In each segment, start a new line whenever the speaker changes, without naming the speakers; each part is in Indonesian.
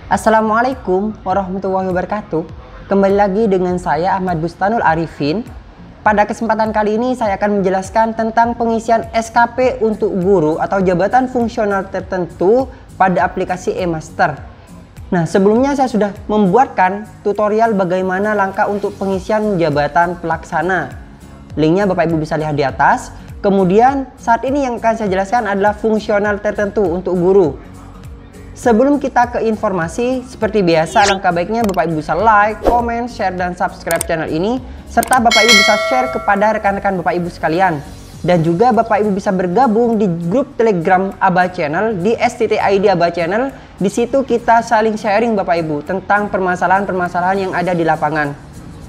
Assalamualaikum warahmatullahi wabarakatuh. Kembali lagi dengan saya Ahmad Bustanul Arifin. Pada kesempatan kali ini saya akan menjelaskan tentang pengisian SKP untuk guru atau jabatan fungsional tertentu pada aplikasi eMaster. Nah, sebelumnya saya sudah membuatkan tutorial bagaimana langkah untuk pengisian jabatan pelaksana. Linknya Bapak Ibu bisa lihat di atas. Kemudian saat ini yang akan saya jelaskan adalah fungsional tertentu untuk guru. Sebelum kita ke informasi, seperti biasa alangkah baiknya Bapak Ibu bisa like, comment, share, dan subscribe channel ini. Serta Bapak Ibu bisa share kepada rekan-rekan Bapak Ibu sekalian. Dan juga Bapak Ibu bisa bergabung di grup Telegram Aba Channel, di STTID Aba Channel. Di situ kita saling sharing Bapak Ibu tentang permasalahan-permasalahan yang ada di lapangan.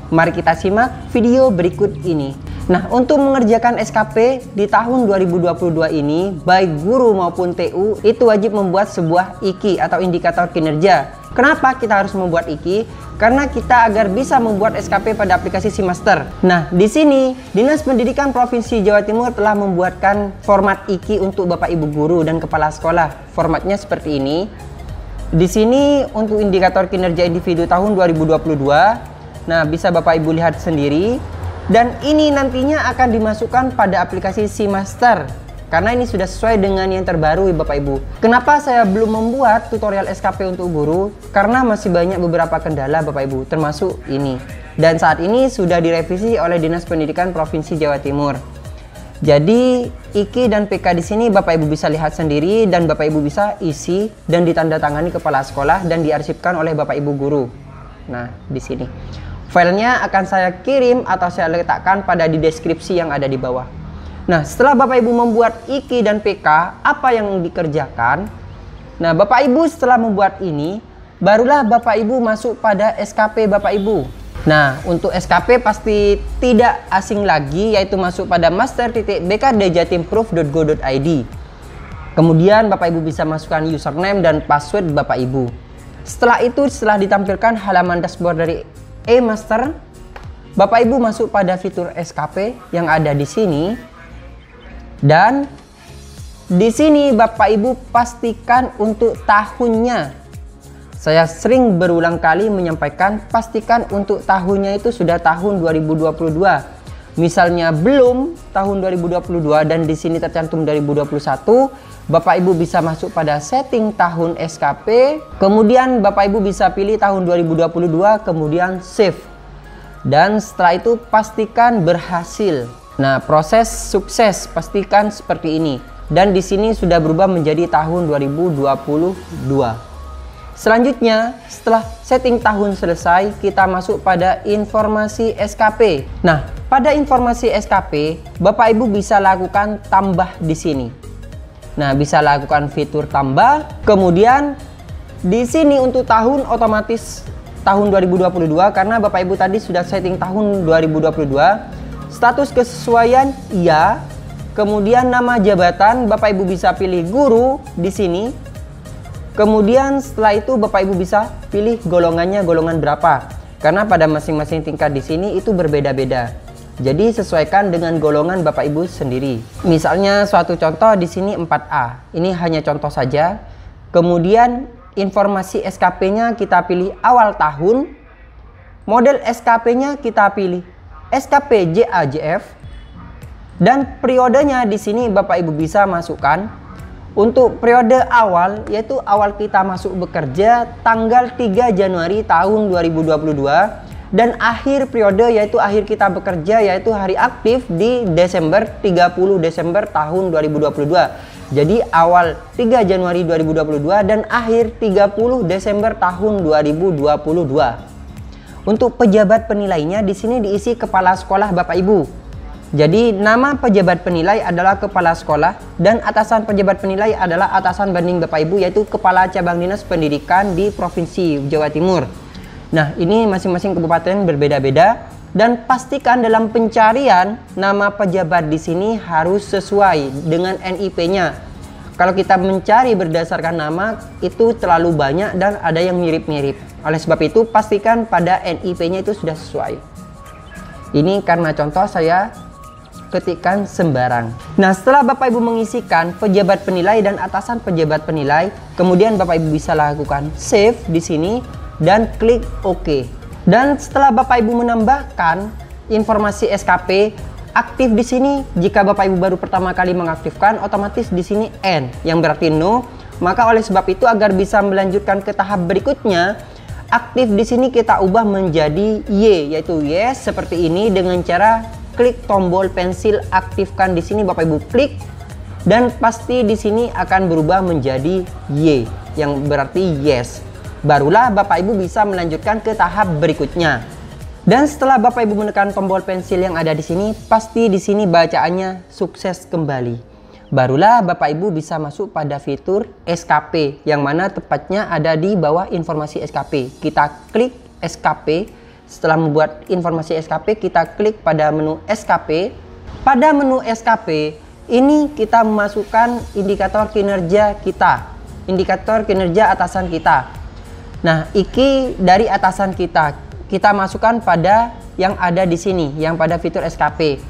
Mari kita simak video berikut ini. Nah, untuk mengerjakan SKP di tahun 2022 ini, baik guru maupun TU itu wajib membuat sebuah IKI atau indikator kinerja. Kenapa kita harus membuat IKI? Karena kita agar bisa membuat SKP pada aplikasi eMaster. Nah, di sini Dinas Pendidikan Provinsi Jawa Timur telah membuatkan format IKI untuk Bapak Ibu guru dan kepala sekolah. Formatnya seperti ini. Di sini untuk indikator kinerja individu tahun 2022. Nah, bisa Bapak Ibu lihat sendiri. Dan ini nantinya akan dimasukkan pada aplikasi eMaster. Karena ini sudah sesuai dengan yang terbaru ya Bapak Ibu. Kenapa saya belum membuat tutorial SKP untuk guru? Karena masih banyak beberapa kendala Bapak Ibu, termasuk ini. Dan saat ini sudah direvisi oleh Dinas Pendidikan Provinsi Jawa Timur. Jadi IKI dan PK di sini Bapak Ibu bisa lihat sendiri dan Bapak Ibu bisa isi dan ditandatangani kepala sekolah dan diarsipkan oleh Bapak Ibu guru. Nah, di sini. Filenya akan saya kirim atau saya letakkan pada di deskripsi yang ada di bawah. Nah, setelah Bapak Ibu membuat IKI dan PK, apa yang dikerjakan? Nah, Bapak Ibu setelah membuat ini, barulah Bapak Ibu masuk pada SKP Bapak Ibu. Nah, untuk SKP pasti tidak asing lagi, yaitu masuk pada master.bkdjatimprov.go.id. Kemudian Bapak Ibu bisa masukkan username dan password Bapak Ibu. Setelah itu, setelah ditampilkan halaman dashboard dari eMaster, Bapak Ibu masuk pada fitur SKP yang ada di sini. Dan di sini Bapak Ibu pastikan untuk tahunnya. Saya sering berulang kali menyampaikan pastikan untuk tahunnya itu sudah tahun 2022. Misalnya belum tahun 2022 dan di sini tercantum 2021, Bapak Ibu bisa masuk pada setting tahun SKP, kemudian Bapak Ibu bisa pilih tahun 2022, kemudian save. Dan setelah itu pastikan berhasil. Nah, proses sukses pastikan seperti ini. Dan di sini sudah berubah menjadi tahun 2022. Selanjutnya, setelah setting tahun selesai, kita masuk pada informasi SKP. Nah, pada informasi SKP, Bapak Ibu bisa lakukan tambah di sini. Nah, bisa lakukan fitur tambah. Kemudian di sini untuk tahun otomatis tahun 2022 karena Bapak Ibu tadi sudah setting tahun 2022. Status kesesuaian iya. Kemudian nama jabatan Bapak Ibu bisa pilih guru di sini. Kemudian setelah itu Bapak Ibu bisa pilih golongannya golongan berapa. Karena pada masing-masing tingkat di sini itu berbeda-beda. Jadi sesuaikan dengan golongan Bapak Ibu sendiri. Misalnya suatu contoh di sini 4A. Ini hanya contoh saja. Kemudian informasi SKP-nya kita pilih awal tahun. Model SKP-nya kita pilih SKP JAJF. Dan periodenya di sini Bapak Ibu bisa masukkan. Untuk periode awal yaitu awal kita masuk bekerja tanggal 3 Januari tahun 2022. Dan akhir periode yaitu akhir kita bekerja yaitu hari aktif di Desember 30 Desember tahun 2022. Jadi awal 3 Januari 2022 dan akhir 30 Desember tahun 2022. Untuk pejabat penilainya di sini diisi kepala sekolah Bapak Ibu. Jadi nama pejabat penilai adalah kepala sekolah dan atasan pejabat penilai adalah atasan banding Bapak Ibu yaitu kepala cabang dinas pendidikan di Provinsi Jawa Timur. Nah, ini masing-masing kabupaten berbeda-beda dan pastikan dalam pencarian nama pejabat di sini harus sesuai dengan NIP-nya. Kalau kita mencari berdasarkan nama itu terlalu banyak dan ada yang mirip-mirip. Oleh sebab itu pastikan pada NIP-nya itu sudah sesuai. Ini karena contoh saya ketikkan sembarang. Nah, setelah Bapak Ibu mengisikan pejabat penilai dan atasan pejabat penilai, kemudian Bapak Ibu bisa lakukan save di sini dan klik OK. Dan setelah Bapak Ibu menambahkan informasi SKP aktif di sini, jika Bapak Ibu baru pertama kali mengaktifkan, otomatis di sini N yang berarti no. Maka oleh sebab itu, agar bisa melanjutkan ke tahap berikutnya, aktif di sini kita ubah menjadi Y, yaitu yes seperti ini dengan cara klik tombol pensil aktifkan di sini. Bapak Ibu klik dan pasti di sini akan berubah menjadi Y yang berarti yes. Barulah Bapak Ibu bisa melanjutkan ke tahap berikutnya. Dan setelah Bapak Ibu menekan tombol pensil yang ada di sini, pasti di sini bacaannya sukses kembali. Barulah Bapak Ibu bisa masuk pada fitur SKP, yang mana tepatnya ada di bawah informasi SKP. Kita klik SKP. Setelah membuat informasi SKP, kita klik pada menu SKP. Pada menu SKP ini kita memasukkan indikator kinerja kita, indikator kinerja atasan kita. Nah, IKI dari atasan kita masukkan pada yang ada di sini, yang pada fitur SKP.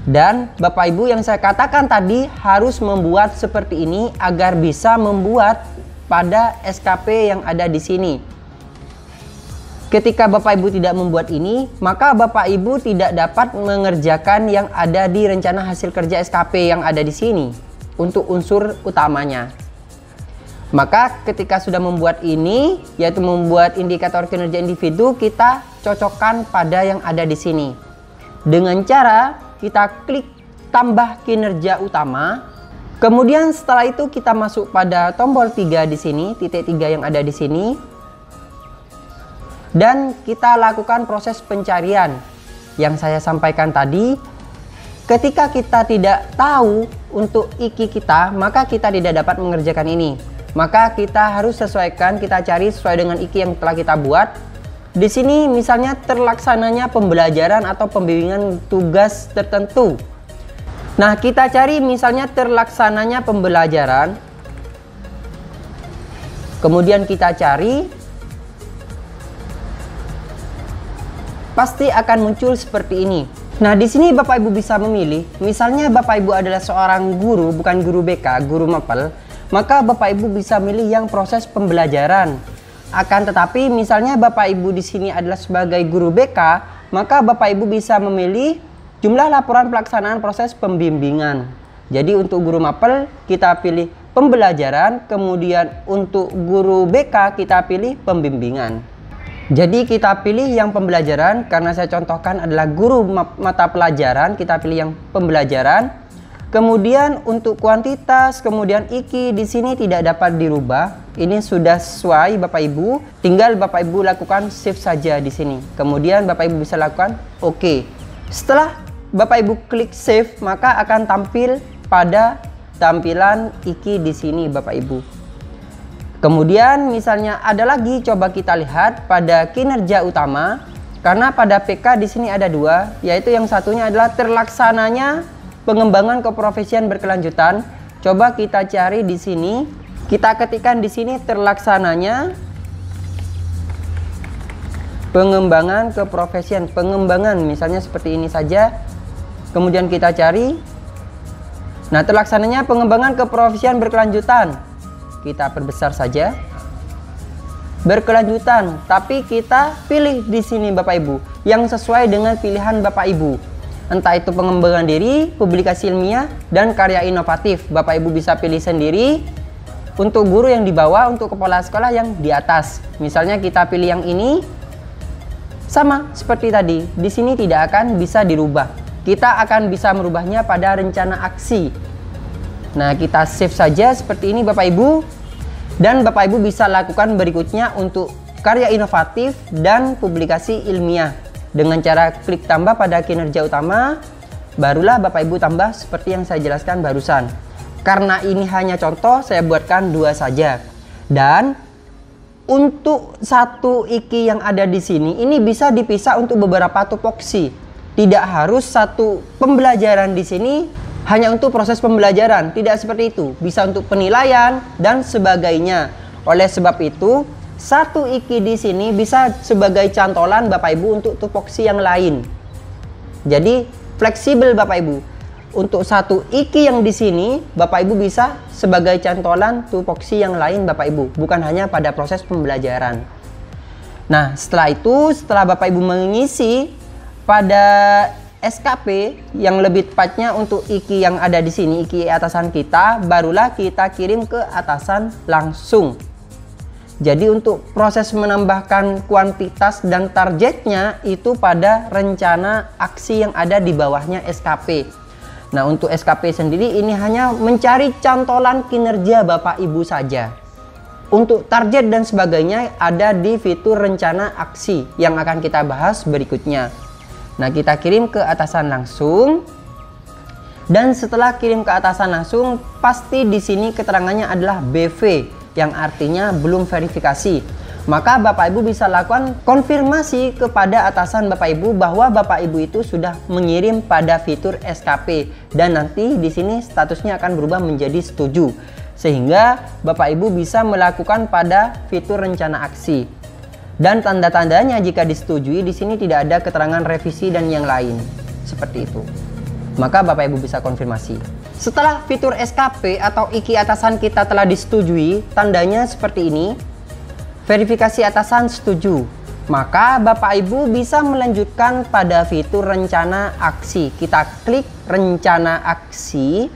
Dan Bapak Ibu, yang saya katakan tadi harus membuat seperti ini agar bisa membuat pada SKP yang ada di sini. Ketika Bapak Ibu tidak membuat ini, maka Bapak Ibu tidak dapat mengerjakan yang ada di rencana hasil kerja SKP yang ada di sini untuk unsur utamanya. Maka ketika sudah membuat ini, yaitu membuat indikator kinerja individu, kita cocokkan pada yang ada di sini. Dengan cara kita klik tambah kinerja utama. Kemudian setelah itu kita masuk pada tombol 3 di sini, titik 3 yang ada di sini. Dan kita lakukan proses pencarian yang saya sampaikan tadi. Ketika kita tidak tahu untuk IKI kita, maka kita tidak dapat mengerjakan ini. Maka kita harus sesuaikan, kita cari sesuai dengan IKI yang telah kita buat. Di sini misalnya terlaksananya pembelajaran atau pembimbingan tugas tertentu. Nah, kita cari misalnya terlaksananya pembelajaran. Kemudian kita cari, pasti akan muncul seperti ini. Nah, di sini Bapak Ibu bisa memilih. Misalnya Bapak Ibu adalah seorang guru, bukan guru BK, guru mapel, maka Bapak Ibu bisa milih yang proses pembelajaran. Akan tetapi misalnya Bapak Ibu di sini adalah sebagai guru BK, maka Bapak Ibu bisa memilih jumlah laporan pelaksanaan proses pembimbingan. Jadi untuk guru mapel kita pilih pembelajaran, kemudian untuk guru BK kita pilih pembimbingan. Jadi kita pilih yang pembelajaran, karena saya contohkan adalah guru mata pelajaran, kita pilih yang pembelajaran. Kemudian untuk kuantitas, kemudian IKI di sini tidak dapat dirubah. Ini sudah sesuai Bapak Ibu. Tinggal Bapak Ibu lakukan save saja di sini. Kemudian Bapak Ibu bisa lakukan OK. Setelah Bapak Ibu klik save, maka akan tampil pada tampilan IKI di sini Bapak Ibu. Kemudian misalnya ada lagi, coba kita lihat pada kinerja utama. Karena pada PK di sini ada dua, yaitu yang satunya adalah terlaksananya pengembangan keprofesian berkelanjutan. Coba kita cari di sini. Kita ketikkan di sini terlaksananya pengembangan keprofesian, pengembangan misalnya seperti ini saja. Kemudian kita cari. Nah, terlaksananya pengembangan keprofesian berkelanjutan. Kita perbesar saja. Berkelanjutan, tapi kita pilih di sini Bapak Ibu yang sesuai dengan pilihan Bapak Ibu. Entah itu pengembangan diri, publikasi ilmiah, dan karya inovatif. Bapak Ibu bisa pilih sendiri. Untuk guru yang di bawah, untuk kepala sekolah yang di atas. Misalnya kita pilih yang ini. Sama seperti tadi, di sini tidak akan bisa dirubah. Kita akan bisa merubahnya pada rencana aksi. Nah, kita save saja seperti ini Bapak Ibu. Dan Bapak Ibu bisa lakukan berikutnya untuk karya inovatif dan publikasi ilmiah. Dengan cara klik tambah pada kinerja utama, barulah Bapak Ibu tambah seperti yang saya jelaskan barusan. Karena ini hanya contoh, saya buatkan dua saja. Dan untuk satu IKI yang ada di sini, ini bisa dipisah untuk beberapa tupoksi. Tidak harus satu pembelajaran di sini hanya untuk proses pembelajaran, tidak seperti itu. Bisa untuk penilaian dan sebagainya. Oleh sebab itu, satu IKI di sini bisa sebagai cantolan Bapak Ibu untuk tupoksi yang lain. Jadi fleksibel Bapak Ibu. Untuk satu iki yang di sini, Bapak Ibu bisa sebagai cantolan tupoksi yang lain Bapak Ibu, bukan hanya pada proses pembelajaran. Nah, setelah itu, setelah Bapak Ibu mengisi pada SKP yang lebih tepatnya untuk iki yang ada di sini, iki atasan kita, barulah kita kirim ke atasan langsung. Jadi untuk proses menambahkan kuantitas dan targetnya itu pada rencana aksi yang ada di bawahnya SKP. Nah, untuk SKP sendiri ini hanya mencari cantolan kinerja Bapak Ibu saja. Untuk target dan sebagainya ada di fitur rencana aksi yang akan kita bahas berikutnya. Nah, kita kirim ke atasan langsung. Dan setelah kirim ke atasan langsung, pasti di sini keterangannya adalah BV, yang artinya belum verifikasi. Maka Bapak Ibu bisa lakukan konfirmasi kepada atasan Bapak Ibu bahwa Bapak Ibu itu sudah mengirim pada fitur SKP, dan nanti di sini statusnya akan berubah menjadi setuju, sehingga Bapak Ibu bisa melakukan pada fitur rencana aksi. Dan tanda-tandanya jika disetujui, di sini tidak ada keterangan revisi dan yang lain seperti itu. Maka Bapak Ibu bisa konfirmasi. Setelah fitur SKP atau iki atasan kita telah disetujui, tandanya seperti ini. Verifikasi atasan setuju. Maka Bapak Ibu bisa melanjutkan pada fitur rencana aksi. Kita klik rencana aksi.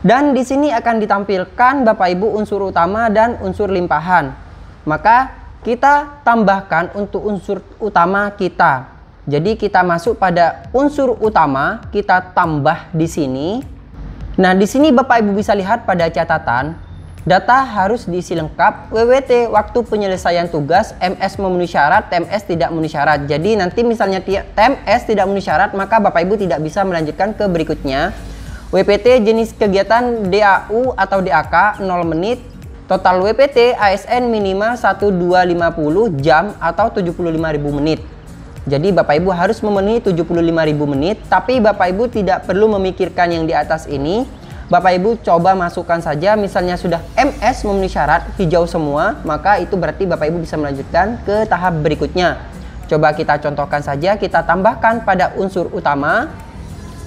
Dan di sini akan ditampilkan Bapak Ibu unsur utama dan unsur limpahan. Maka kita tambahkan untuk unsur utama kita. Jadi kita masuk pada unsur utama, kita tambah di sini. Nah, di sini Bapak Ibu bisa lihat pada catatan, data harus diisi lengkap, WWT waktu penyelesaian tugas, MS memenuhi syarat, TMS tidak memenuhi syarat. Jadi nanti misalnya TMS tidak memenuhi syarat, maka Bapak Ibu tidak bisa melanjutkan ke berikutnya. WPT jenis kegiatan DAU atau DAK 0 menit. Total WPT ASN minimal 1250 jam atau 75.000 menit. Jadi Bapak Ibu harus memenuhi 75.000 menit, tapi Bapak Ibu tidak perlu memikirkan yang di atas ini. Bapak Ibu coba masukkan saja, misalnya sudah MS memenuhi syarat, hijau semua, maka itu berarti Bapak Ibu bisa melanjutkan ke tahap berikutnya. Coba kita contohkan saja, kita tambahkan pada unsur utama,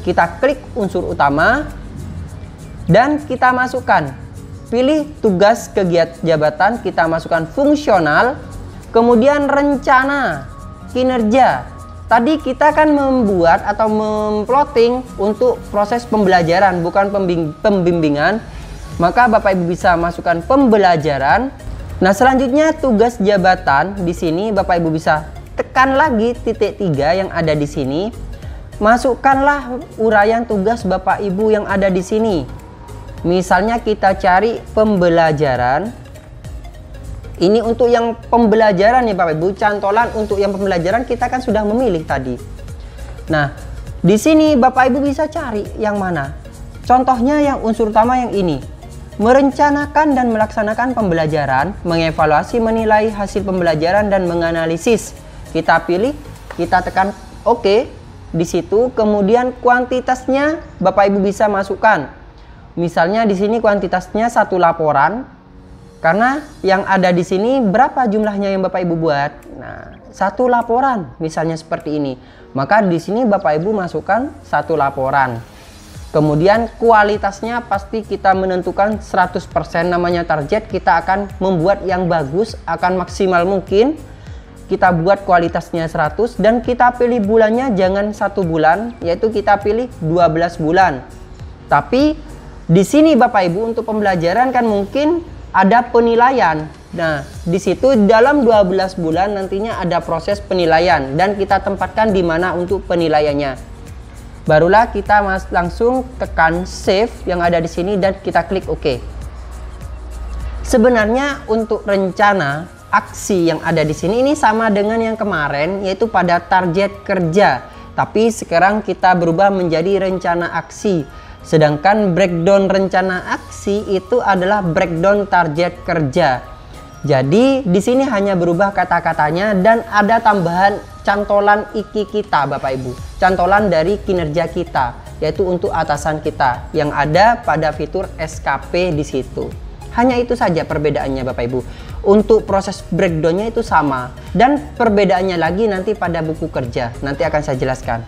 kita klik unsur utama, dan kita masukkan. Pilih tugas kegiatan jabatan, kita masukkan fungsional, kemudian rencana kinerja. Tadi kita kan membuat atau memplotting untuk proses pembelajaran, bukan pembimbingan. Maka Bapak Ibu bisa masukkan pembelajaran. Nah, selanjutnya tugas jabatan. Di sini Bapak Ibu bisa tekan lagi titik 3 yang ada di sini. Masukkanlah uraian tugas Bapak Ibu yang ada di sini. Misalnya kita cari pembelajaran. Ini untuk yang pembelajaran ya Bapak Ibu, cantolan untuk yang pembelajaran kita kan sudah memilih tadi. Nah, di sini Bapak Ibu bisa cari yang mana. Contohnya yang unsur utama yang ini. Merencanakan dan melaksanakan pembelajaran, mengevaluasi, menilai hasil pembelajaran dan menganalisis. Kita pilih, kita tekan OK di situ. Kemudian kuantitasnya Bapak Ibu bisa masukkan. Misalnya di sini kuantitasnya 1 laporan. Karena yang ada di sini berapa jumlahnya yang Bapak Ibu buat? Nah, 1 laporan misalnya seperti ini. Maka di sini Bapak Ibu masukkan 1 laporan. Kemudian kualitasnya pasti kita menentukan 100%, namanya target. Kita akan membuat yang bagus, akan maksimal mungkin. Kita buat kualitasnya 100 dan kita pilih bulannya jangan 1 bulan, yaitu kita pilih 12 bulan. Tapi di sini Bapak Ibu untuk pembelajaran kan mungkin ada penilaian. Nah, di situ dalam 12 bulan nantinya ada proses penilaian dan kita tempatkan di mana untuk penilaiannya. Barulah kita langsung tekan save yang ada di sini dan kita klik OK. Sebenarnya untuk rencana aksi yang ada di sini ini sama dengan yang kemarin, yaitu pada target kerja. Tapi sekarang kita berubah menjadi rencana aksi. Sedangkan breakdown rencana aksi itu adalah breakdown target kerja. Jadi di sini hanya berubah kata-katanya dan ada tambahan cantolan iki kita Bapak Ibu. Cantolan dari kinerja kita, yaitu untuk atasan kita yang ada pada fitur SKP di situ. Hanya itu saja perbedaannya Bapak Ibu. Untuk proses breakdownnya itu sama dan perbedaannya lagi nanti pada buku kerja. Nanti akan saya jelaskan.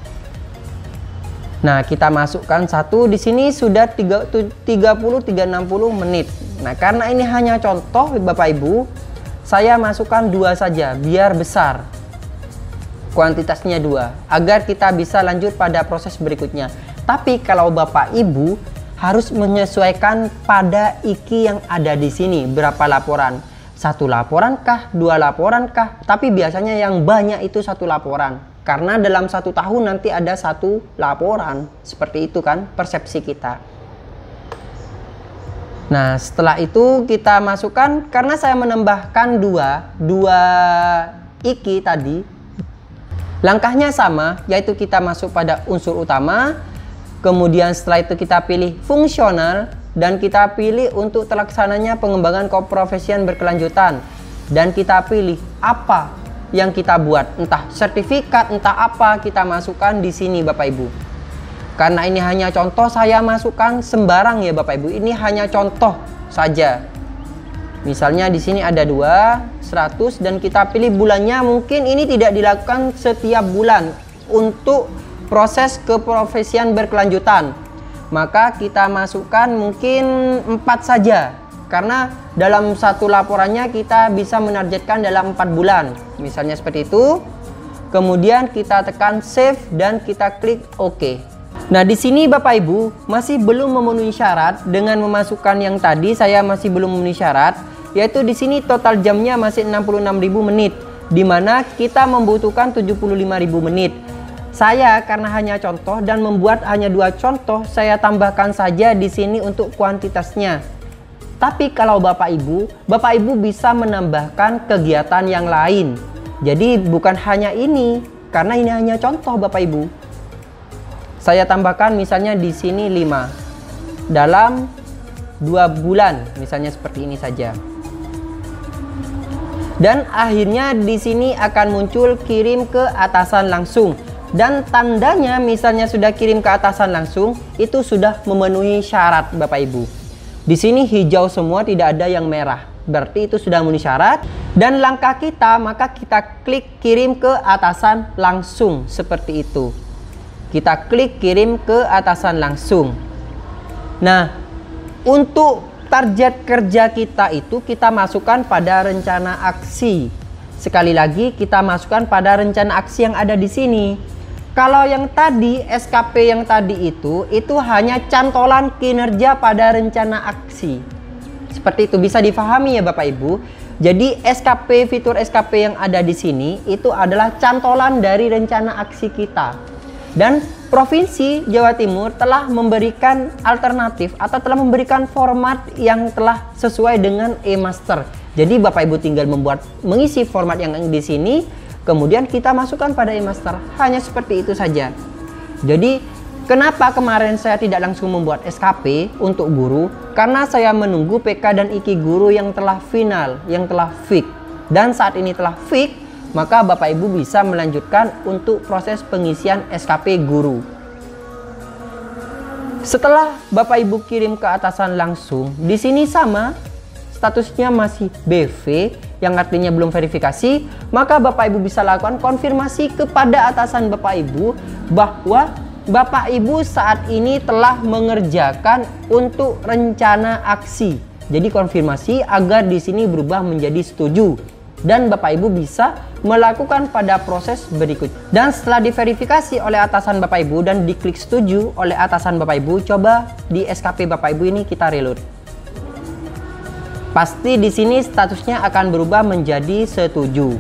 Nah, kita masukkan satu di sini sudah 360 menit. Nah, karena ini hanya contoh Bapak Ibu, saya masukkan 2 saja biar besar. Kuantitasnya 2 agar kita bisa lanjut pada proses berikutnya. Tapi kalau Bapak Ibu harus menyesuaikan pada IKI yang ada di sini, berapa laporan? 1 laporan kah? 2 laporan kah? Tapi biasanya yang banyak itu 1 laporan. Karena dalam 1 tahun nanti ada 1 laporan. Seperti itu kan persepsi kita. Nah, setelah itu kita masukkan, karena saya menambahkan 2 IKI tadi. Langkahnya sama, yaitu kita masuk pada unsur utama. Kemudian setelah itu kita pilih fungsional. Dan kita pilih untuk terlaksananya pengembangan keprofesian berkelanjutan. Dan kita pilih apa yang kita buat, entah sertifikat, entah apa kita masukkan di sini Bapak Ibu. Karena ini hanya contoh, saya masukkan sembarang ya Bapak Ibu. Ini hanya contoh saja. Misalnya di sini ada 100 dan kita pilih bulannya, mungkin ini tidak dilakukan setiap bulan untuk proses keprofesian berkelanjutan. Maka kita masukkan mungkin 4 saja, karena dalam 1 laporannya kita bisa menargetkan dalam 4 bulan, misalnya seperti itu. Kemudian kita tekan save dan kita klik OK. Nah, di sini Bapak Ibu masih belum memenuhi syarat. Dengan memasukkan yang tadi saya masih belum memenuhi syarat, yaitu di sini total jamnya masih 66.000 menit, dimana kita membutuhkan 75.000 menit. Saya karena hanya contoh dan membuat hanya 2 contoh, saya tambahkan saja di sini untuk kuantitasnya. Tapi kalau Bapak Ibu bisa menambahkan kegiatan yang lain. Jadi bukan hanya ini, karena ini hanya contoh Bapak Ibu. Saya tambahkan misalnya di sini 5 dalam 2 bulan, misalnya seperti ini saja. Dan akhirnya di sini akan muncul kirim ke atasan langsung. Dan tandanya misalnya sudah kirim ke atasan langsung, itu sudah memenuhi syarat Bapak Ibu. Di sini hijau semua, tidak ada yang merah. Berarti itu sudah memenuhi syarat. Dan langkah kita, maka kita klik kirim ke atasan langsung seperti itu. Kita klik kirim ke atasan langsung. Nah, untuk target kerja kita itu kita masukkan pada rencana aksi. Sekali lagi kita masukkan pada rencana aksi yang ada di sini. Kalau yang tadi, SKP yang tadi itu hanya cantolan kinerja pada rencana aksi. Seperti itu, bisa difahami ya Bapak Ibu. Jadi SKP, fitur SKP yang ada di sini itu adalah cantolan dari rencana aksi kita. Dan Provinsi Jawa Timur telah memberikan alternatif atau telah memberikan format yang telah sesuai dengan e-master. Jadi Bapak Ibu tinggal mengisi format yang di sini. Kemudian kita masukkan pada e-master, hanya seperti itu saja. Jadi kenapa kemarin saya tidak langsung membuat SKP untuk guru? Karena saya menunggu PK dan IKI guru yang telah final, yang telah fix. Dan saat ini telah fix, maka Bapak Ibu bisa melanjutkan untuk proses pengisian SKP guru. Setelah Bapak Ibu kirim ke atasan langsung, di sini sama, statusnya masih BV, yang artinya belum verifikasi, maka Bapak Ibu bisa lakukan konfirmasi kepada atasan Bapak Ibu bahwa Bapak Ibu saat ini telah mengerjakan untuk rencana aksi. Jadi konfirmasi agar di sini berubah menjadi setuju. Dan Bapak Ibu bisa melakukan pada proses berikut. Dan setelah diverifikasi oleh atasan Bapak Ibu dan diklik setuju oleh atasan Bapak Ibu, coba di SKP Bapak Ibu ini kita reload. Pasti di sini statusnya akan berubah menjadi setuju.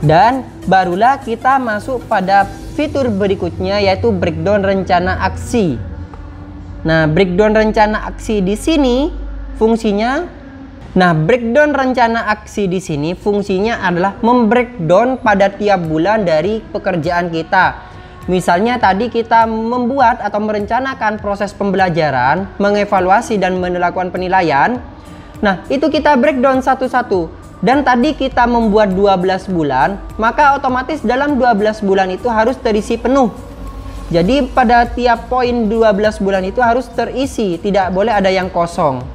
Dan barulah kita masuk pada fitur berikutnya, yaitu breakdown rencana aksi. Nah, breakdown rencana aksi di sini fungsinya, breakdown rencana aksi di sini fungsinya adalah membreakdown pada tiap bulan dari pekerjaan kita. Misalnya tadi kita membuat atau merencanakan proses pembelajaran, mengevaluasi dan melakukan penilaian. Nah, itu kita breakdown satu-satu. Dan tadi kita membuat 12 bulan, maka otomatis dalam 12 bulan itu harus terisi penuh. Jadi pada tiap poin 12 bulan itu harus terisi, tidak boleh ada yang kosong.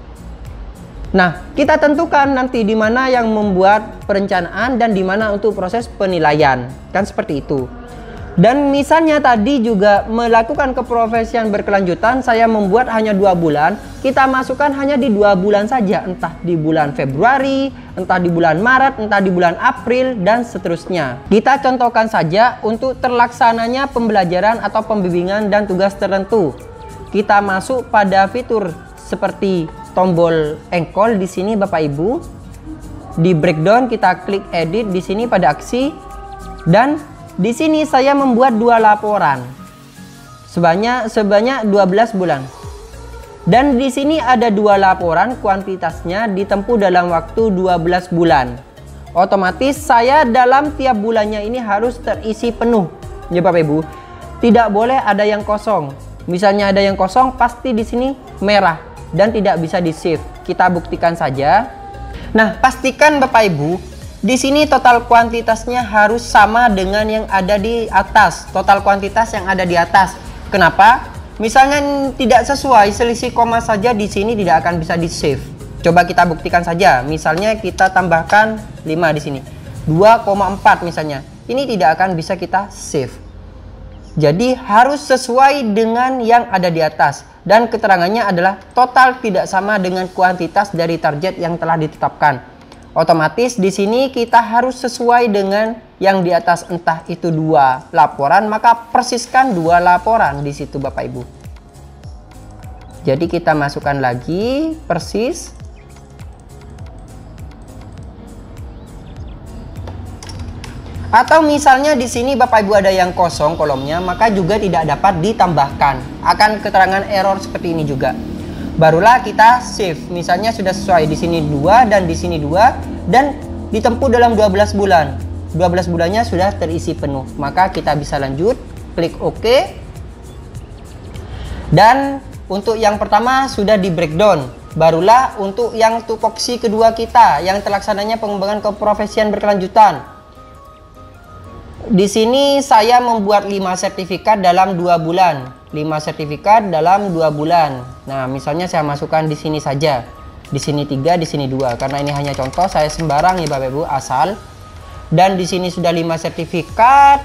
Nah, kita tentukan nanti di mana yang membuat perencanaan dan di mana untuk proses penilaian. Kan seperti itu. Dan misalnya tadi juga melakukan keprofesian berkelanjutan, saya membuat hanya 2 bulan, kita masukkan hanya di 2 bulan saja, entah di bulan Februari, entah di bulan Maret, entah di bulan April, dan seterusnya. Kita contohkan saja untuk terlaksananya pembelajaran atau pembimbingan dan tugas tertentu. Kita masuk pada fitur seperti tombol engkol di sini Bapak Ibu. Di breakdown kita klik edit di sini pada aksi, dan di sini saya membuat 2 laporan sebanyak 12 bulan. Dan di sini ada 2 laporan, kuantitasnya ditempuh dalam waktu 12 bulan. Otomatis saya dalam tiap bulannya ini harus terisi penuh. Ya Bapak Ibu, tidak boleh ada yang kosong. Misalnya ada yang kosong, pasti di sini merah dan tidak bisa di-save. Kita buktikan saja. Nah, pastikan Bapak Ibu, di sini total kuantitasnya harus sama dengan yang ada di atas. Total kuantitas yang ada di atas. Kenapa? Misalnya tidak sesuai, selisih koma saja di sini tidak akan bisa di-save. Coba kita buktikan saja. Misalnya kita tambahkan 5 di sini. 2,4 misalnya. Ini tidak akan bisa kita save. Jadi harus sesuai dengan yang ada di atas. Dan keterangannya adalah total tidak sama dengan kuantitas dari target yang telah ditetapkan. Otomatis di sini kita harus sesuai dengan yang di atas, entah itu 2 laporan, maka persiskan 2 laporan di situ Bapak Ibu. Jadi kita masukkan lagi persis. Atau misalnya di sini Bapak Ibu ada yang kosong kolomnya, maka juga tidak dapat ditambahkan. Akan keterangan error seperti ini juga. Barulah kita save. Misalnya sudah sesuai di sini 2 dan di sini 2 dan ditempuh dalam 12 bulan. 12 bulannya sudah terisi penuh. Maka kita bisa lanjut, klik OK. Dan untuk yang pertama sudah di breakdown. Barulah untuk yang tupoksi kedua kita yang terlaksananya pengembangan keprofesian berkelanjutan. Di sini saya membuat 5 sertifikat dalam 2 bulan. 5 sertifikat dalam 2 bulan. Nah, misalnya saya masukkan di sini saja. Di sini 3, di sini 2. Karena ini hanya contoh, saya sembarang ya Bapak Ibu, asal. Dan di sini sudah 5 sertifikat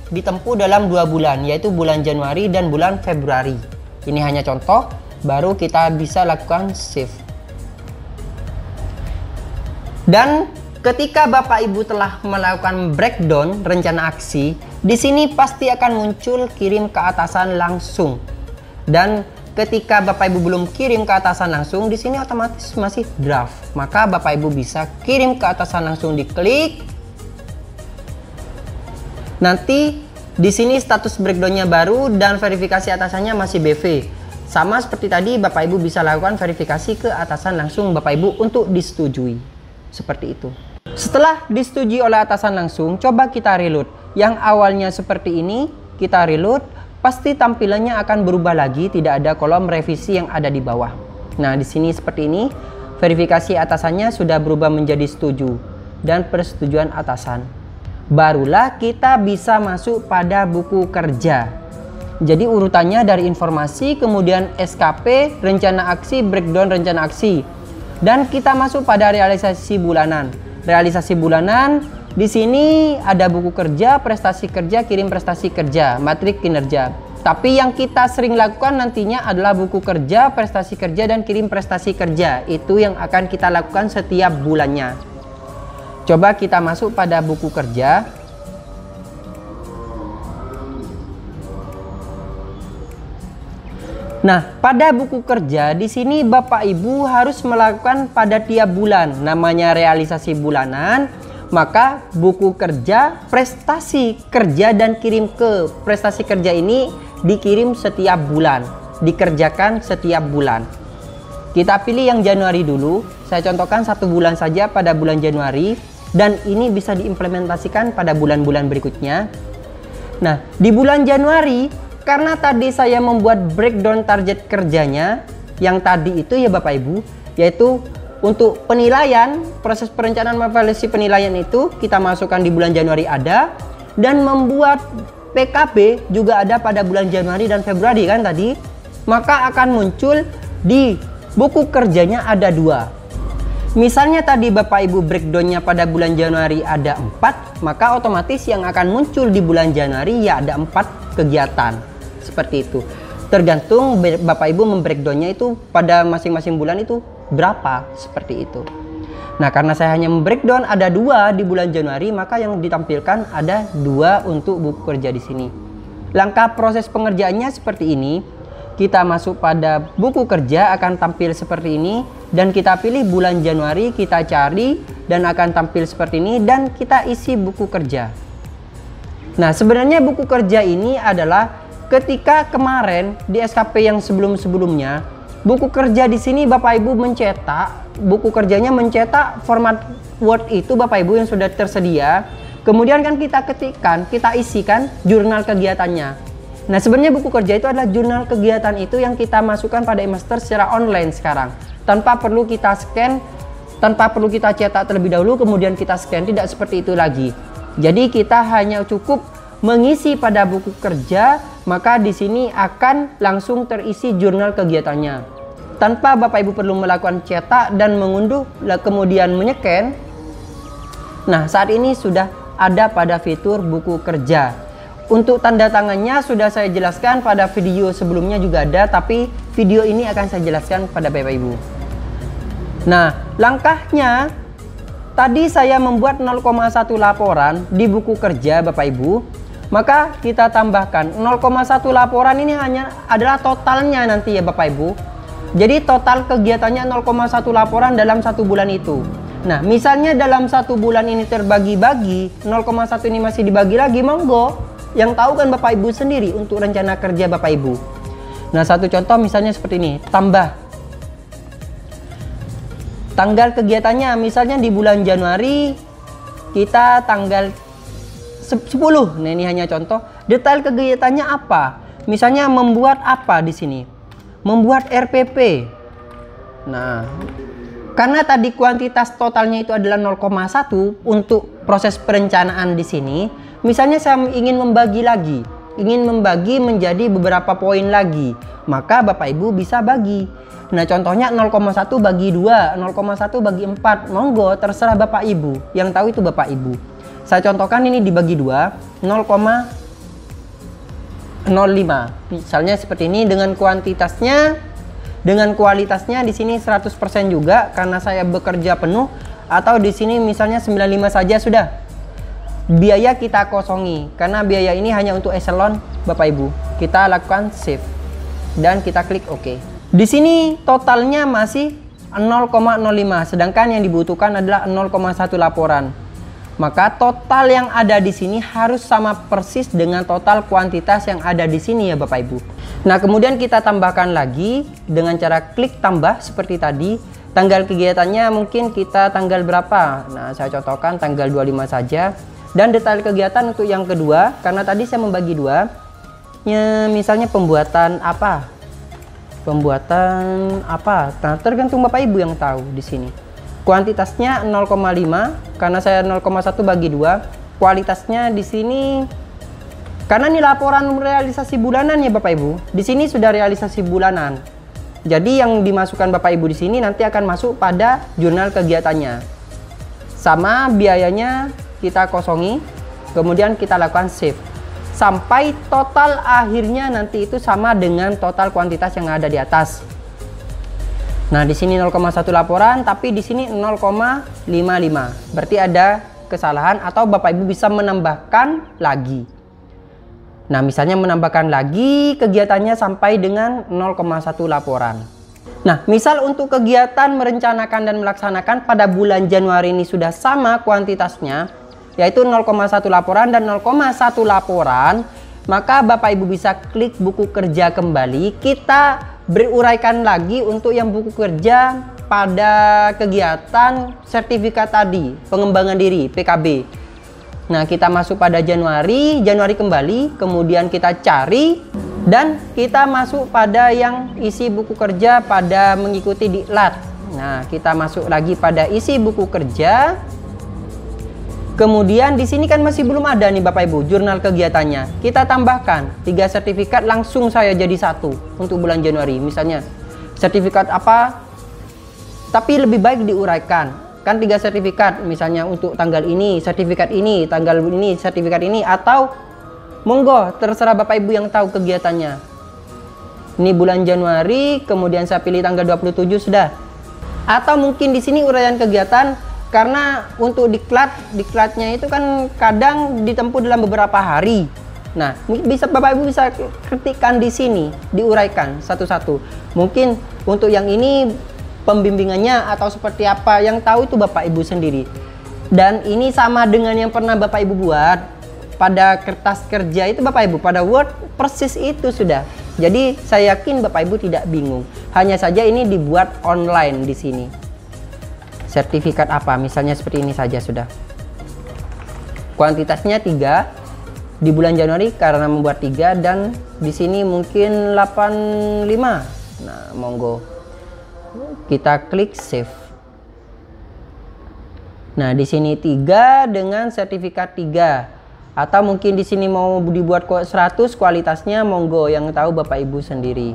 ditempuh dalam 2 bulan, yaitu bulan Januari dan bulan Februari. Ini hanya contoh, baru kita bisa lakukan save. Dan ketika Bapak Ibu telah melakukan breakdown rencana aksi, di sini pasti akan muncul kirim ke atasan langsung. Dan ketika Bapak Ibu belum kirim ke atasan langsung, di sini otomatis masih draft. Maka Bapak Ibu bisa kirim ke atasan langsung, diklik. Nanti di sini status breakdownnya baru dan verifikasi atasannya masih BV. Sama seperti tadi, Bapak Ibu bisa lakukan verifikasi ke atasan langsung Bapak Ibu untuk disetujui. Seperti itu. Setelah disetujui oleh atasan langsung, coba kita reload. Yang awalnya seperti ini, kita reload, pasti tampilannya akan berubah lagi, tidak ada kolom revisi yang ada di bawah. Nah, di sini seperti ini, verifikasi atasannya sudah berubah menjadi setuju dan persetujuan atasan. Barulah kita bisa masuk pada buku kerja. Jadi urutannya dari informasi, kemudian SKP, rencana aksi, breakdown rencana aksi. Dan kita masuk pada realisasi bulanan. Realisasi bulanan, di sini ada buku kerja, prestasi kerja, kirim prestasi kerja, matrik kinerja. Tapi yang kita sering lakukan nantinya adalah buku kerja, prestasi kerja, dan kirim prestasi kerja. Itu yang akan kita lakukan setiap bulannya. Coba kita masuk pada buku kerja. Nah, pada buku kerja di sini Bapak Ibu harus melakukan pada tiap bulan, namanya realisasi bulanan. Maka buku kerja, prestasi kerja, dan kirim ke prestasi kerja ini dikirim setiap bulan, dikerjakan setiap bulan. Kita pilih yang Januari dulu. Saya contohkan 1 bulan saja pada bulan Januari, dan ini bisa diimplementasikan pada bulan-bulan berikutnya. Nah, di bulan Januari, karena tadi saya membuat breakdown target kerjanya yang tadi itu ya Bapak Ibu, yaitu untuk penilaian, proses perencanaan evaluasi penilaian itu kita masukkan di bulan Januari ada, dan membuat PKB juga ada pada bulan Januari dan Februari kan tadi. Maka akan muncul di buku kerjanya ada 2. Misalnya tadi Bapak Ibu breakdownnya pada bulan Januari ada 4, maka otomatis yang akan muncul di bulan Januari ya ada 4 kegiatan. Seperti itu. Tergantung Bapak Ibu membreakdownnya itu pada masing-masing bulan itu berapa, seperti itu. Nah, karena saya hanya membreakdown ada 2 di bulan Januari, maka yang ditampilkan ada 2 untuk buku kerja di sini. Langkah proses pengerjaannya seperti ini. Kita masuk pada buku kerja akan tampil seperti ini, dan kita pilih bulan Januari, kita cari dan akan tampil seperti ini, dan kita isi buku kerja. Nah, sebenarnya buku kerja ini adalah ketika kemarin di SKP yang sebelum-sebelumnya, buku kerja di sini Bapak Ibu mencetak, buku kerjanya mencetak format Word itu Bapak Ibu yang sudah tersedia. Kemudian kan kita ketikkan, kita isikan jurnal kegiatannya. Nah, sebenarnya buku kerja itu adalah jurnal kegiatan itu yang kita masukkan pada e-master secara online sekarang. Tanpa perlu kita scan, tanpa perlu kita cetak terlebih dahulu kemudian kita scan, tidak seperti itu lagi. Jadi kita hanya cukup mengisi pada buku kerja, maka di sini akan langsung terisi jurnal kegiatannya. Tanpa Bapak Ibu perlu melakukan cetak dan mengunduh kemudian menyekan. Nah, saat ini sudah ada pada fitur buku kerja. Untuk tanda tangannya sudah saya jelaskan pada video sebelumnya juga ada, tapi video ini akan saya jelaskan pada Bapak Ibu. Nah, langkahnya tadi saya membuat 0,1 laporan di buku kerja Bapak Ibu. Maka kita tambahkan 0,1 laporan ini hanya adalah totalnya nanti ya Bapak Ibu. Jadi total kegiatannya 0,1 laporan dalam 1 bulan itu. Nah, misalnya dalam 1 bulan ini terbagi-bagi, 0,1 ini masih dibagi lagi, monggo. Yang tahu kan Bapak Ibu sendiri untuk rencana kerja Bapak Ibu. Nah, satu contoh misalnya seperti ini, tambah tanggal kegiatannya, misalnya di bulan Januari kita tanggal 10. Nah, ini hanya contoh. Detail kegiatannya apa? Misalnya membuat apa di sini? Membuat RPP. Nah, karena tadi kuantitas totalnya itu adalah 0,1 untuk proses perencanaan di sini. Misalnya saya ingin membagi lagi, ingin membagi menjadi beberapa poin lagi, maka Bapak Ibu bisa bagi. Nah, contohnya 0,1 bagi 2, 0,1 bagi 4, monggo terserah Bapak Ibu. Yang tahu itu Bapak Ibu. Saya contohkan ini dibagi 2, 0,05. Misalnya seperti ini dengan kuantitasnya, dengan kualitasnya di sini 100% juga karena saya bekerja penuh, atau di sini misalnya 95 saja sudah. Biaya kita kosongi karena biaya ini hanya untuk eselon Bapak Ibu. Kita lakukan save dan kita klik OK. Di sini totalnya masih 0,05, sedangkan yang dibutuhkan adalah 0,1 laporan. Maka total yang ada di sini harus sama persis dengan total kuantitas yang ada di sini ya Bapak Ibu. Nah, kemudian kita tambahkan lagi dengan cara klik tambah seperti tadi. Tanggal kegiatannya mungkin kita tanggal berapa? Nah, saya contohkan tanggal 25 saja. Dan detail kegiatan untuk yang kedua, karena tadi saya membagi 2, ya, misalnya pembuatan apa? Pembuatan apa? Nah, tergantung Bapak Ibu yang tahu di sini. Kuantitasnya 0,5 karena saya 0,1 bagi 2. Kualitasnya di sini karena ini laporan realisasi bulanan ya Bapak Ibu. Di sini sudah realisasi bulanan. Jadi yang dimasukkan Bapak Ibu di sini nanti akan masuk pada jurnal kegiatannya. Sama biayanya kita kosongi, kemudian kita lakukan save sampai total akhirnya nanti itu sama dengan total kuantitas yang ada di atas. Nah, di sini 0,1 laporan, tapi di sini 0,55. Berarti ada kesalahan atau Bapak Ibu bisa menambahkan lagi. Nah, misalnya menambahkan lagi kegiatannya sampai dengan 0,1 laporan. Nah, misal untuk kegiatan merencanakan dan melaksanakan pada bulan Januari ini sudah sama kuantitasnya, yaitu 0,1 laporan dan 0,1 laporan, maka Bapak Ibu bisa klik buku kerja kembali. Kita beruraikan lagi untuk yang buku kerja pada kegiatan sertifikat tadi, pengembangan diri, PKB. Nah, kita masuk pada Januari kembali, kemudian kita cari dan kita masuk pada yang isi buku kerja pada mengikuti diklat. Nah, kita masuk lagi pada isi buku kerja. Kemudian di sini kan masih belum ada nih Bapak Ibu jurnal kegiatannya. Kita tambahkan 3 sertifikat langsung saya jadi 1 untuk bulan Januari. Misalnya sertifikat apa? Tapi lebih baik diuraikan. Kan 3 sertifikat, misalnya untuk tanggal ini, sertifikat ini, tanggal ini, sertifikat ini, atau monggo terserah Bapak Ibu yang tahu kegiatannya. Ini bulan Januari, kemudian saya pilih tanggal 27 sudah. Atau mungkin di sini uraian kegiatan, karena untuk diklatnya itu kan kadang ditempuh dalam beberapa hari. Nah, Bapak Ibu bisa ketikkan di sini, diuraikan satu-satu. Mungkin untuk yang ini pembimbingannya atau seperti apa, yang tahu itu Bapak Ibu sendiri. Dan ini sama dengan yang pernah Bapak Ibu buat pada kertas kerja itu Bapak Ibu, pada Word persis itu sudah. Jadi saya yakin Bapak Ibu tidak bingung. Hanya saja ini dibuat online di sini. Sertifikat apa? Misalnya seperti ini saja sudah. Kuantitasnya 3 di bulan Januari karena membuat 3, dan di sini mungkin 85. Nah, monggo. Kita klik save. Nah, di sini 3 dengan sertifikat 3. Atau mungkin di sini mau dibuat 100 kualitasnya, monggo, yang tahu Bapak Ibu sendiri.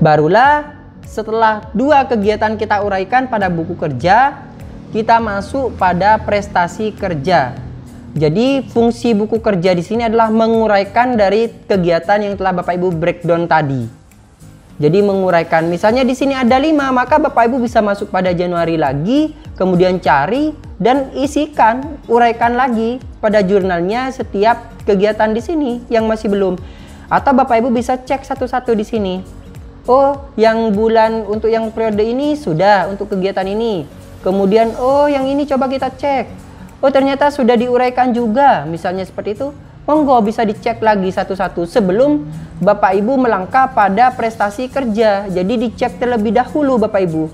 Barulah setelah 2 kegiatan kita uraikan pada buku kerja, kita masuk pada prestasi kerja. Jadi fungsi buku kerja di sini adalah menguraikan dari kegiatan yang telah Bapak Ibu breakdown tadi. Jadi menguraikan, misalnya di sini ada 5, maka Bapak Ibu bisa masuk pada Januari lagi, kemudian cari dan isikan, uraikan lagi pada jurnalnya setiap kegiatan di sini yang masih belum. Atau Bapak Ibu bisa cek satu-satu di sini. Oh, yang bulan untuk yang periode ini sudah untuk kegiatan ini. Kemudian oh, yang ini coba kita cek. Oh, ternyata sudah diuraikan juga. Misalnya seperti itu. Monggo bisa dicek lagi satu-satu sebelum Bapak Ibu melangkah pada prestasi kerja. Jadi dicek terlebih dahulu Bapak Ibu.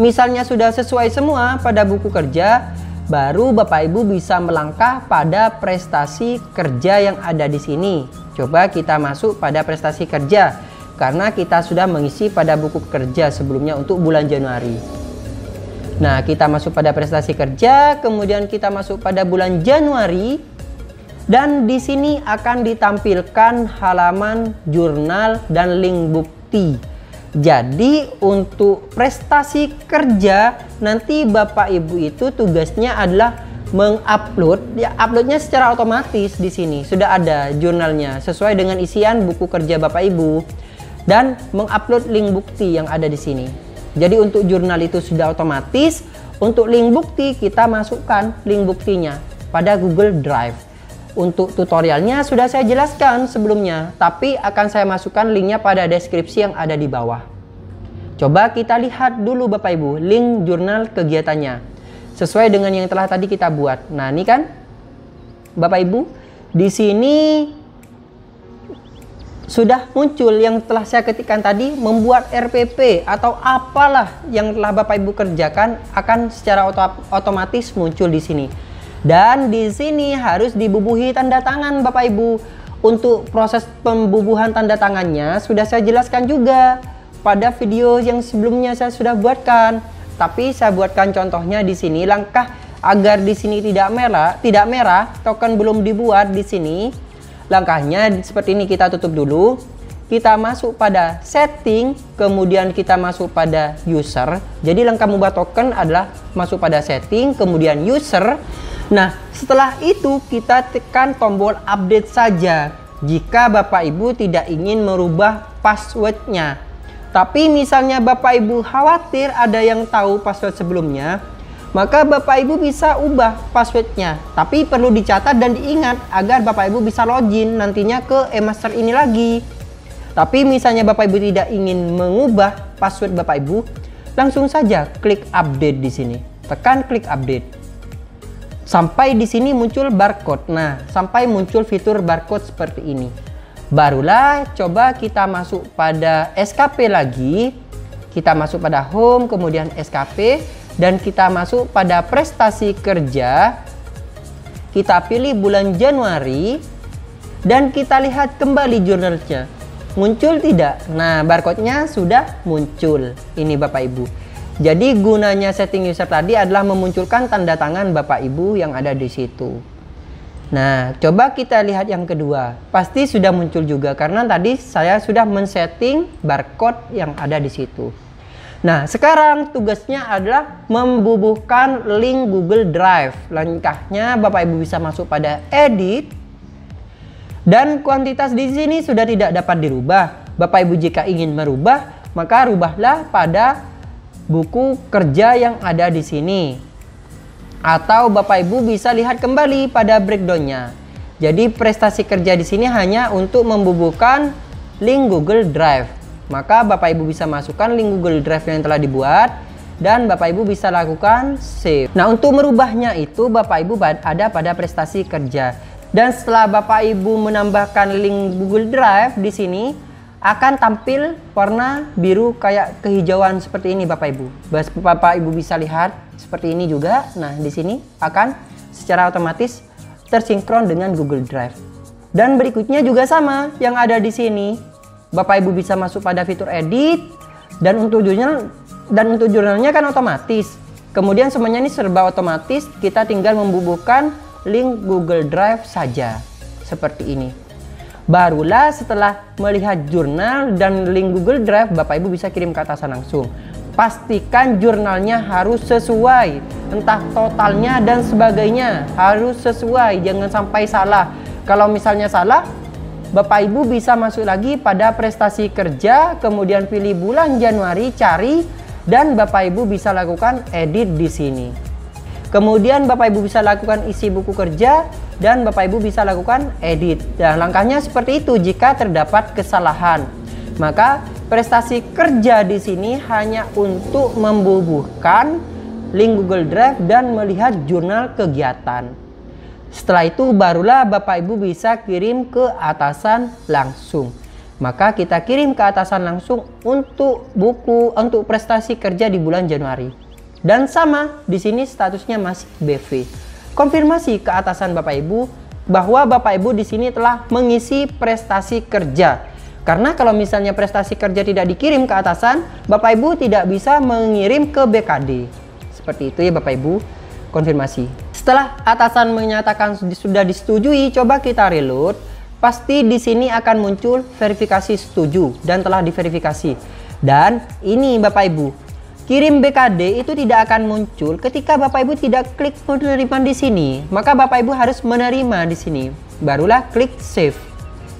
Misalnya sudah sesuai semua pada buku kerja, baru Bapak Ibu bisa melangkah pada prestasi kerja yang ada di sini. Coba kita masuk pada prestasi kerja karena kita sudah mengisi pada buku kerja sebelumnya untuk bulan Januari. Nah, kita masuk pada prestasi kerja, kemudian kita masuk pada bulan Januari. Dan di sini akan ditampilkan halaman jurnal dan link bukti. Jadi untuk prestasi kerja nanti Bapak Ibu itu tugasnya adalah mengupload, ya uploadnya secara otomatis di sini sudah ada jurnalnya sesuai dengan isian buku kerja Bapak Ibu, dan mengupload link bukti yang ada di sini. Jadi untuk jurnal itu sudah otomatis, untuk link bukti kita masukkan link buktinya pada Google Drive. Untuk tutorialnya sudah saya jelaskan sebelumnya, tapi akan saya masukkan linknya pada deskripsi yang ada di bawah. Coba kita lihat dulu Bapak Ibu link jurnal kegiatannya sesuai dengan yang telah tadi kita buat. Nah, ini kan Bapak Ibu di sini sudah muncul yang telah saya ketikkan tadi, membuat RPP atau apalah yang telah Bapak Ibu kerjakan akan secara otomatis muncul di sini. Dan di sini harus dibubuhi tanda tangan Bapak Ibu. Untuk proses pembubuhan tanda tangannya sudah saya jelaskan juga pada video yang sebelumnya saya sudah buatkan. Tapi saya buatkan contohnya di sini, langkah agar di sini tidak merah, token belum dibuat di sini. Langkahnya seperti ini, kita tutup dulu. Kita masuk pada setting, kemudian kita masuk pada user. Jadi langkah mengubah token adalah masuk pada setting, kemudian user. Nah, setelah itu kita tekan tombol update saja jika Bapak Ibu tidak ingin merubah passwordnya. Tapi misalnya Bapak Ibu khawatir ada yang tahu password sebelumnya, maka Bapak Ibu bisa ubah passwordnya. Tapi perlu dicatat dan diingat agar Bapak Ibu bisa login nantinya ke e-master ini lagi. Tapi misalnya Bapak Ibu tidak ingin mengubah password Bapak Ibu, langsung saja klik update di sini. Tekan klik update. Sampai di sini muncul barcode. Nah, sampai muncul fitur barcode seperti ini. Barulah coba kita masuk pada SKP lagi. Kita masuk pada home, kemudian SKP, dan kita masuk pada prestasi kerja. Kita pilih bulan Januari dan kita lihat kembali jurnalnya. Muncul tidak? Nah, barcode-nya sudah muncul. Ini Bapak Ibu. Jadi gunanya setting user tadi adalah memunculkan tanda tangan Bapak Ibu yang ada di situ. Nah, coba kita lihat yang kedua. Pasti sudah muncul juga karena tadi saya sudah men-setting barcode yang ada di situ. Nah, sekarang tugasnya adalah membubuhkan link Google Drive. Langkahnya Bapak Ibu bisa masuk pada edit. Dan kuantitas di sini sudah tidak dapat dirubah. Bapak Ibu jika ingin merubah, maka rubahlah pada buku kerja yang ada di sini. Atau Bapak Ibu bisa lihat kembali pada breakdown-nya. Jadi prestasi kerja di sini hanya untuk membubuhkan link Google Drive. Maka Bapak Ibu bisa masukkan link Google Drive yang telah dibuat dan Bapak Ibu bisa lakukan save. Nah, untuk merubahnya itu Bapak Ibu ada pada prestasi kerja. Dan setelah Bapak Ibu menambahkan link Google Drive di sini akan tampil warna biru kayak kehijauan seperti ini Bapak Ibu. Bapak Ibu bisa lihat seperti ini juga. Nah, di sini akan secara otomatis tersinkron dengan Google Drive. Dan berikutnya juga sama yang ada di sini. Bapak Ibu bisa masuk pada fitur edit dan untuk jurnalnya kan otomatis. Kemudian semuanya ini serba otomatis, kita tinggal membubuhkan link Google Drive saja. Seperti ini. Barulah setelah melihat jurnal dan link Google Drive, Bapak Ibu bisa kirim ke atasan langsung. Pastikan jurnalnya harus sesuai, entah totalnya dan sebagainya harus sesuai, jangan sampai salah. Kalau misalnya salah, Bapak Ibu bisa masuk lagi pada prestasi kerja, kemudian pilih bulan Januari, cari, dan Bapak Ibu bisa lakukan edit di sini. Kemudian Bapak Ibu bisa lakukan isi buku kerja dan Bapak Ibu bisa lakukan edit. Dan langkahnya seperti itu jika terdapat kesalahan. Maka prestasi kerja di sini hanya untuk membubuhkan link Google Drive dan melihat jurnal kegiatan. Setelah itu barulah Bapak Ibu bisa kirim ke atasan langsung. Maka kita kirim ke atasan langsung untuk prestasi kerja di bulan Januari. Dan sama di sini statusnya masih BV. Konfirmasi ke atasan Bapak Ibu bahwa Bapak Ibu di sini telah mengisi prestasi kerja. Karena kalau misalnya prestasi kerja tidak dikirim ke atasan, Bapak Ibu tidak bisa mengirim ke BKD. Seperti itu ya Bapak Ibu. Konfirmasi. Setelah atasan menyatakan sudah disetujui, coba kita reload. Pasti di sini akan muncul verifikasi setuju dan telah diverifikasi. Dan ini Bapak Ibu, kirim BKD itu tidak akan muncul ketika Bapak Ibu tidak klik menerima di sini. Maka Bapak Ibu harus menerima di sini. Barulah klik save.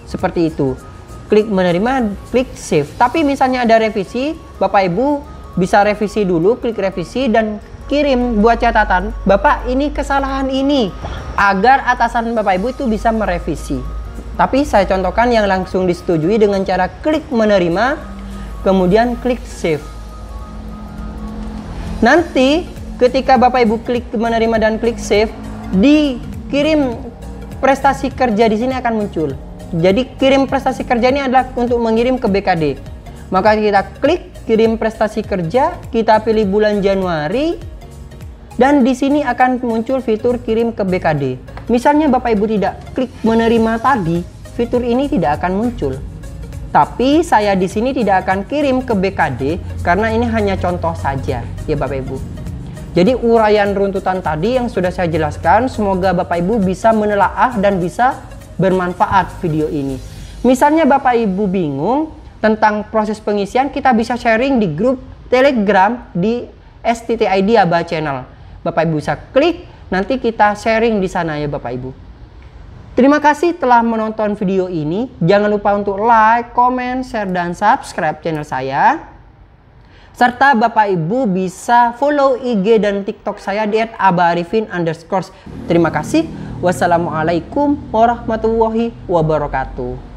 Seperti itu. Klik menerima, klik save. Tapi misalnya ada revisi, Bapak Ibu bisa revisi dulu, klik revisi dan kirim buat catatan, Bapak ini kesalahan ini, agar atasan Bapak Ibu itu bisa merevisi. Tapi saya contohkan yang langsung disetujui dengan cara klik menerima, kemudian klik save. Nanti ketika Bapak Ibu klik menerima dan klik save, dikirim prestasi kerja di sini akan muncul. Jadi kirim prestasi kerja ini adalah untuk mengirim ke BKD. Maka kita klik kirim prestasi kerja, kita pilih bulan Januari. Dan di sini akan muncul fitur kirim ke BKD. Misalnya Bapak Ibu tidak klik menerima tadi, fitur ini tidak akan muncul. Tapi saya di sini tidak akan kirim ke BKD karena ini hanya contoh saja ya Bapak Ibu. Jadi uraian runtutan tadi yang sudah saya jelaskan, semoga Bapak Ibu bisa menelaah dan bisa bermanfaat video ini. Misalnya Bapak Ibu bingung tentang proses pengisian, kita bisa sharing di grup Telegram di STTID Aba Channel. Bapak Ibu bisa klik, nanti kita sharing di sana ya Bapak Ibu. Terima kasih telah menonton video ini. Jangan lupa untuk like, comment, share, dan subscribe channel saya. Serta Bapak Ibu bisa follow IG dan TikTok saya di @abaarifin_. Terima kasih. Wassalamualaikum warahmatullahi wabarakatuh.